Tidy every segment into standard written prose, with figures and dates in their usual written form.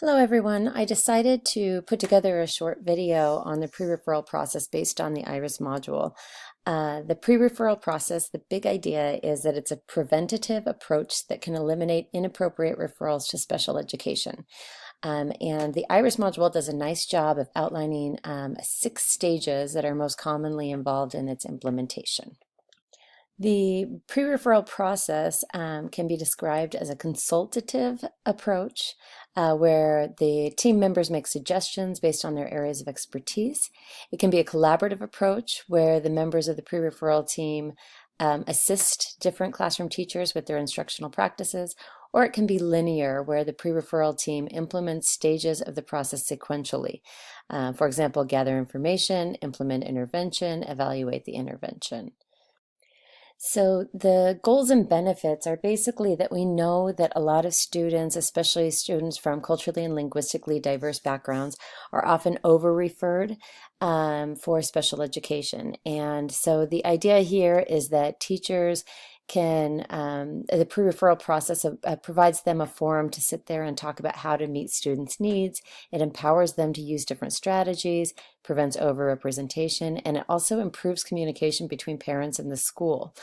Hello everyone. I decided to put together a short video on the pre-referral process based on the IRIS module. The pre-referral process, the big idea is that it's a preventative approach that can eliminate inappropriate referrals to special education. And the IRIS module does a nice job of outlining 6 stages that are most commonly involved in its implementation. The pre-referral process can be described as a consultative approach where the team members make suggestions based on their areas of expertise. It can be a collaborative approach where the members of the pre-referral team assist different classroom teachers with their instructional practices, or it can be linear where the pre-referral team implements stages of the process sequentially. For example, gather information, implement intervention, evaluate the intervention. So the goals and benefits are basically that we know that a lot of students, especially students from culturally and linguistically diverse backgrounds, are often over-referred for special education. And so the idea here is that teachers can, the pre-referral process provides them a forum to sit there and talk about how to meet students' needs. It empowers them to use different strategies, prevents overrepresentation, and it also improves communication between parents and the school.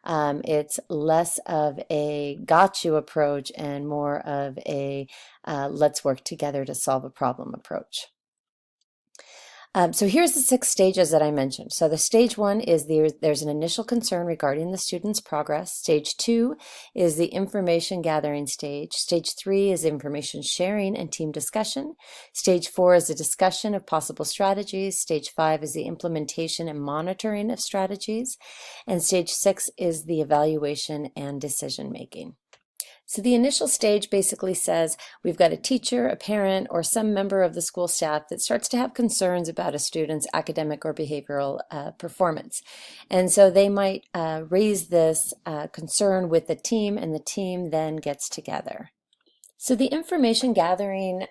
It's less of a got you approach and more of a let's work together to solve a problem approach. So here's the 6 stages that I mentioned. So the stage 1 is there's an initial concern regarding the student's progress. Stage 2 is the information gathering stage. Stage 3 is information sharing and team discussion. Stage 4 is a discussion of possible strategies. Stage 5 is the implementation and monitoring of strategies. And stage 6 is the evaluation and decision making. So the initial stage basically says we've got a teacher, a parent, or some member of the school staff that starts to have concerns about a student's academic or behavioral performance. And so they might raise this concern with the team, and the team then gets together. So the information gathering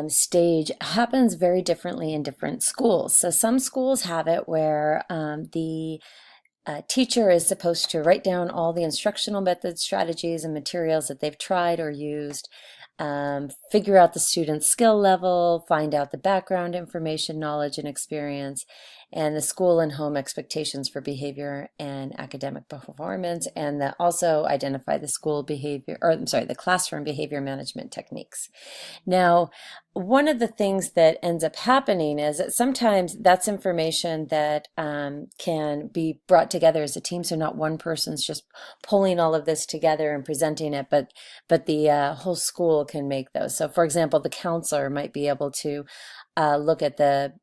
stage happens very differently in different schools. So some schools have it where the teacher is supposed to write down all the instructional methods, strategies, and materials that they've tried or used, figure out the student's skill level, find out the background information, knowledge, and experience, and the school and home expectations for behavior and academic performance, and also identify the school behavior, or I'm sorry, the classroom behavior management techniques. Now, one of the things that ends up happening is that sometimes that's information that can be brought together as a team. So not one person's just pulling all of this together and presenting it, but the whole school can make those. So for example, the counselor might be able to look at the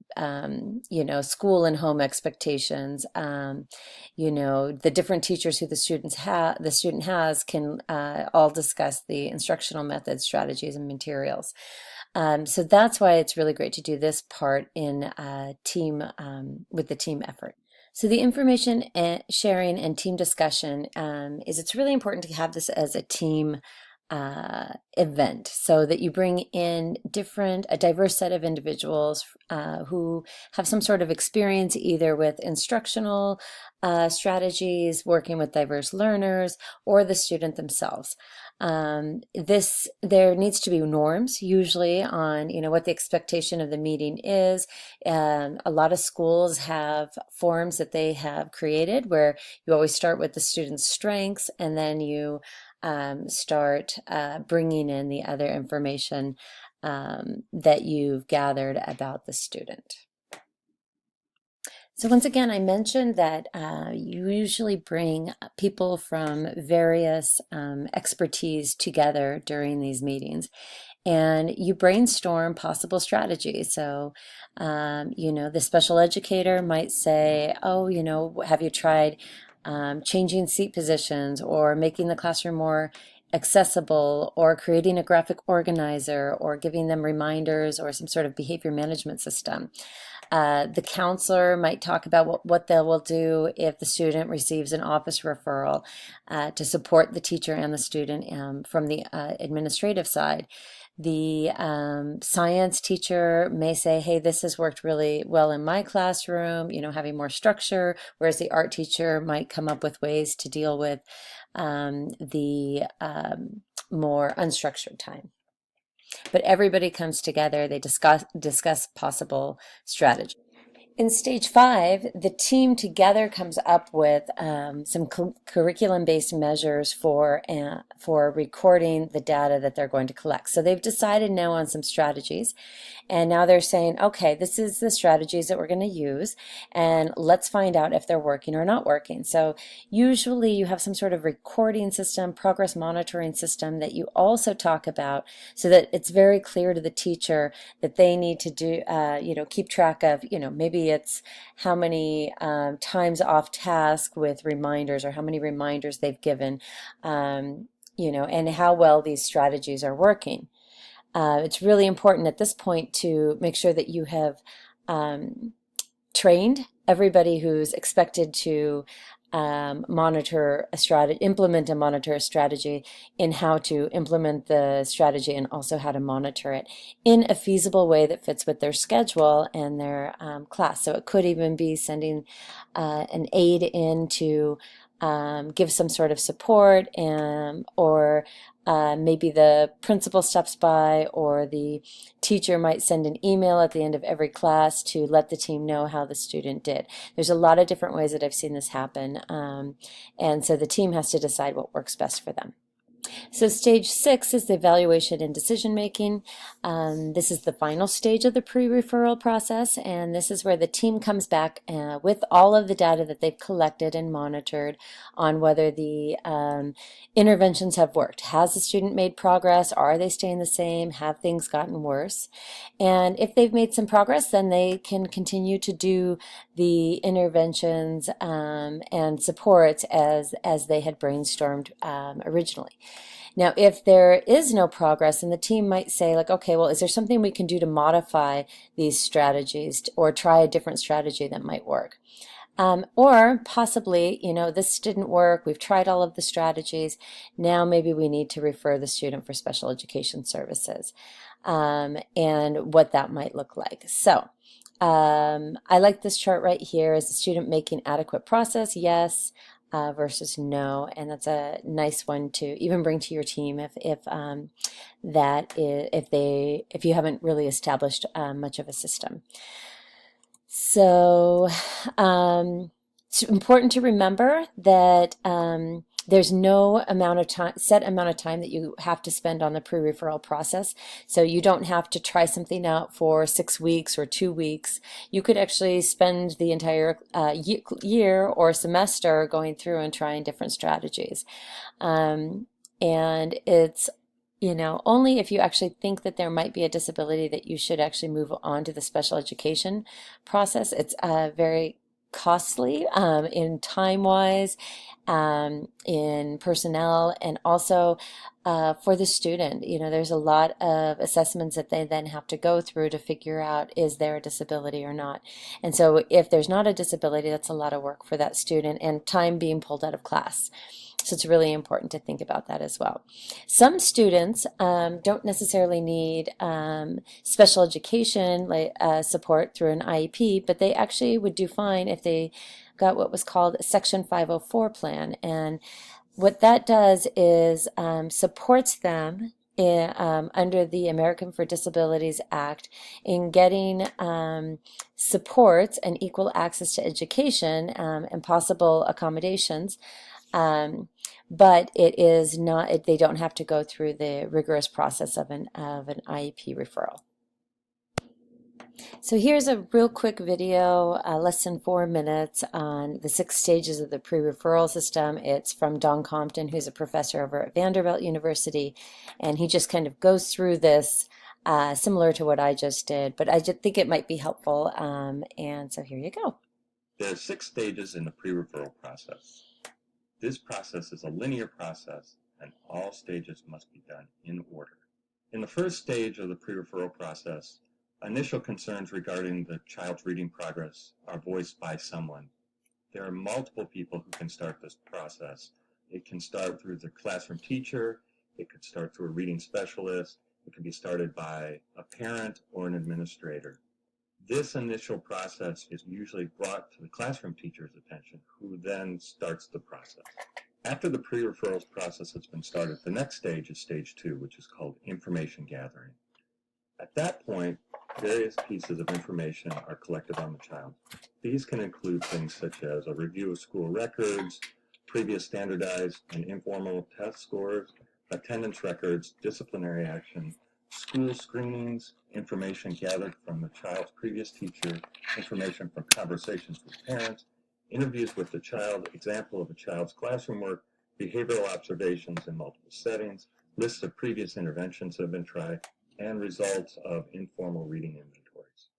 school and home expectations. The different teachers who the student has can all discuss the instructional methods, strategies, and materials. So that's why it's really great to do this part in team with the team effort. So the information sharing and team discussion it's really important to have this as a team event so that you bring in a diverse set of individuals who have some sort of experience either with instructional strategies, working with diverse learners, or the student themselves. There needs to be norms usually on what the expectation of the meeting is. A lot of schools have forms that they have created where you always start with the student's strengths and then you start bringing in the other information that you've gathered about the student. So once again, I mentioned that you usually bring people from various expertise together during these meetings, and you brainstorm possible strategies. So, the special educator might say, oh, have you tried changing seat positions or making the classroom more accessible or creating a graphic organizer or giving them reminders or some sort of behavior management system. The counselor might talk about what they will do if the student receives an office referral to support the teacher and the student from the administrative side. The science teacher may say, hey, this has worked really well in my classroom, having more structure, whereas the art teacher might come up with ways to deal with the more unstructured time. But everybody comes together, they discuss possible strategies. In stage 5, the team together comes up with some curriculum-based measures for recording the data that they're going to collect. So they've decided now on some strategies, and now they're saying, okay, this is the strategies that we're going to use, and let's find out if they're working or not working. So usually you have some sort of recording system, progress monitoring system that you also talk about, so that it's very clear to the teacher that they need to do, keep track of, maybe it's how many times off task with reminders, or how many reminders they've given, and how well these strategies are working. It's really important at this point to make sure that you have trained everybody who's expected to implement and monitor a strategy, in how to implement the strategy and also how to monitor it in a feasible way that fits with their schedule and their class. So it could even be sending an aide in to give some sort of support, or maybe the principal stops by, or the teacher might send an email at the end of every class to let the team know how the student did. There's a lot of different ways that I've seen this happen, and so the team has to decide what works best for them. So stage 6 is the evaluation and decision making. This is the final stage of the pre-referral process, and this is where the team comes back with all of the data that they've collected and monitored on whether the interventions have worked. Has the student made progress? Are they staying the same? Have things gotten worse? And if they've made some progress, then they can continue to do the interventions and supports as they had brainstormed originally. Now, if there is no progress, and the team might say, like, okay, well, is there something we can do to modify these strategies, or try a different strategy that might work? Or possibly, this didn't work, we've tried all of the strategies, now maybe we need to refer the student for special education services, and what that might look like. So I like this chart right here. Is the student making adequate progress? Yes. Versus no, and that's a nice one to even bring to your team if you haven't really established much of a system. So it's important to remember that there's no set amount of time that you have to spend on the pre-referral process. So you don't have to try something out for 6 weeks or 2 weeks. You could actually spend the entire year or semester going through and trying different strategies. And it's only if you actually think that there might be a disability that you should actually move on to the special education process. It's very costly in time-wise, in personnel, and also for the student. There's a lot of assessments that they then have to go through to figure out, is there a disability or not? And so if there's not a disability, that's a lot of work for that student, and time being pulled out of class. So it's really important to think about that as well. Some students don't necessarily need special education support through an IEP, but they actually would do fine if they got what was called a Section 504 plan. And what that does is supports them under the American for Disabilities Act in getting supports and equal access to education and possible accommodations. But it is not, they don't have to go through the rigorous process of an IEP referral. So here's a real quick video, less than 4 minutes, on the 6 stages of the pre-referral system. It's from Don Compton, who's a professor over at Vanderbilt University, and he just kind of goes through this similar to what I just did, but I just think it might be helpful, and so here you go. There are 6 stages in the pre-referral process. This process is a linear process, and all stages must be done in order. In the first stage of the pre-referral process, initial concerns regarding the child's reading progress are voiced by someone. There are multiple people who can start this process. It can start through the classroom teacher, it could start through a reading specialist, it can be started by a parent or an administrator. This initial process is usually brought to the classroom teacher's attention, who then starts the process. After the pre-referrals process has been started, the next stage is stage 2, which is called information gathering. At that point, various pieces of information are collected on the child. These can include things such as a review of school records, previous standardized and informal test scores, attendance records, disciplinary action, school screenings, information gathered from the child's previous teacher, information from conversations with parents, interviews with the child, example of a child's classroom work, behavioral observations in multiple settings, lists of previous interventions that have been tried, and results of informal reading inventories.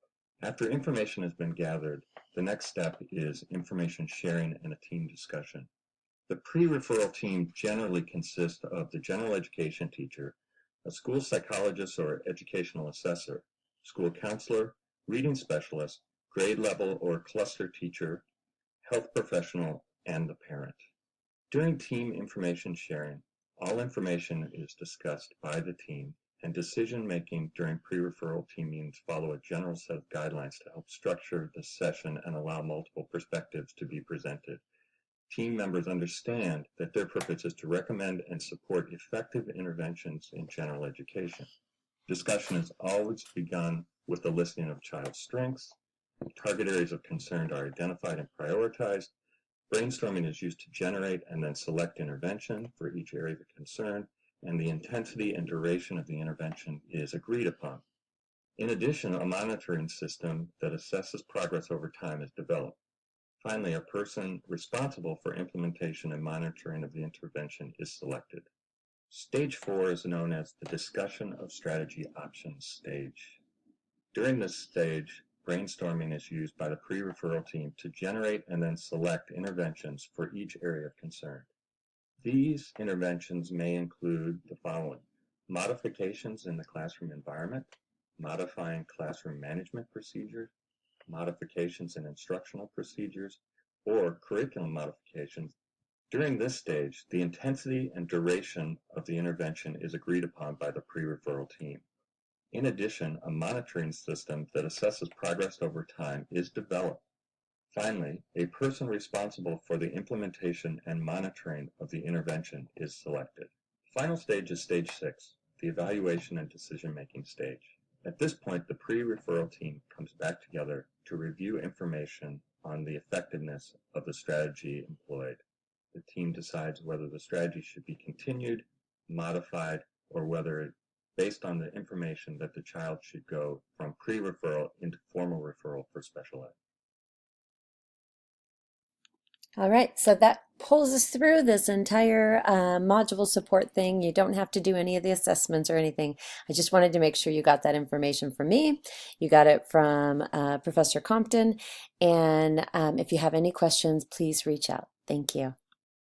After information has been gathered, the next step is information sharing and a team discussion. The pre-referral team generally consists of the general education teacher, a school psychologist or educational assessor, school counselor, reading specialist, grade level or cluster teacher, health professional, and the parent. During team information sharing, all information is discussed by the team, and decision-making during pre-referral team meetings follow a general set of guidelines to help structure the session and allow multiple perspectives to be presented. Team members understand that their purpose is to recommend and support effective interventions in general education. Discussion is always begun with the listing of child's strengths. Target areas of concern are identified and prioritized. Brainstorming is used to generate and then select intervention for each area of concern, and the intensity and duration of the intervention is agreed upon. In addition, a monitoring system that assesses progress over time is developed. Finally, a person responsible for implementation and monitoring of the intervention is selected. Stage 4 is known as the discussion of strategy options stage. During this stage, brainstorming is used by the pre-referral team to generate and then select interventions for each area of concern. These interventions may include the following: modifications in the classroom environment, modifying classroom management procedures, modifications in instructional procedures, or curriculum modifications. During this stage, the intensity and duration of the intervention is agreed upon by the pre-referral team. In addition, a monitoring system that assesses progress over time is developed. Finally, a person responsible for the implementation and monitoring of the intervention is selected. The final stage is stage 6, the evaluation and decision-making stage. At this point, the pre-referral team comes back together to review information on the effectiveness of the strategy employed. The team decides whether the strategy should be continued, modified, or whether, based on the information, that the child should go from pre-referral into formal referral for special ed. All right, so that pulls us through this entire module support thing. You don't have to do any of the assessments or anything. I just wanted to make sure you got that information from me. You got it from Professor Compton. And if you have any questions, please reach out. Thank you.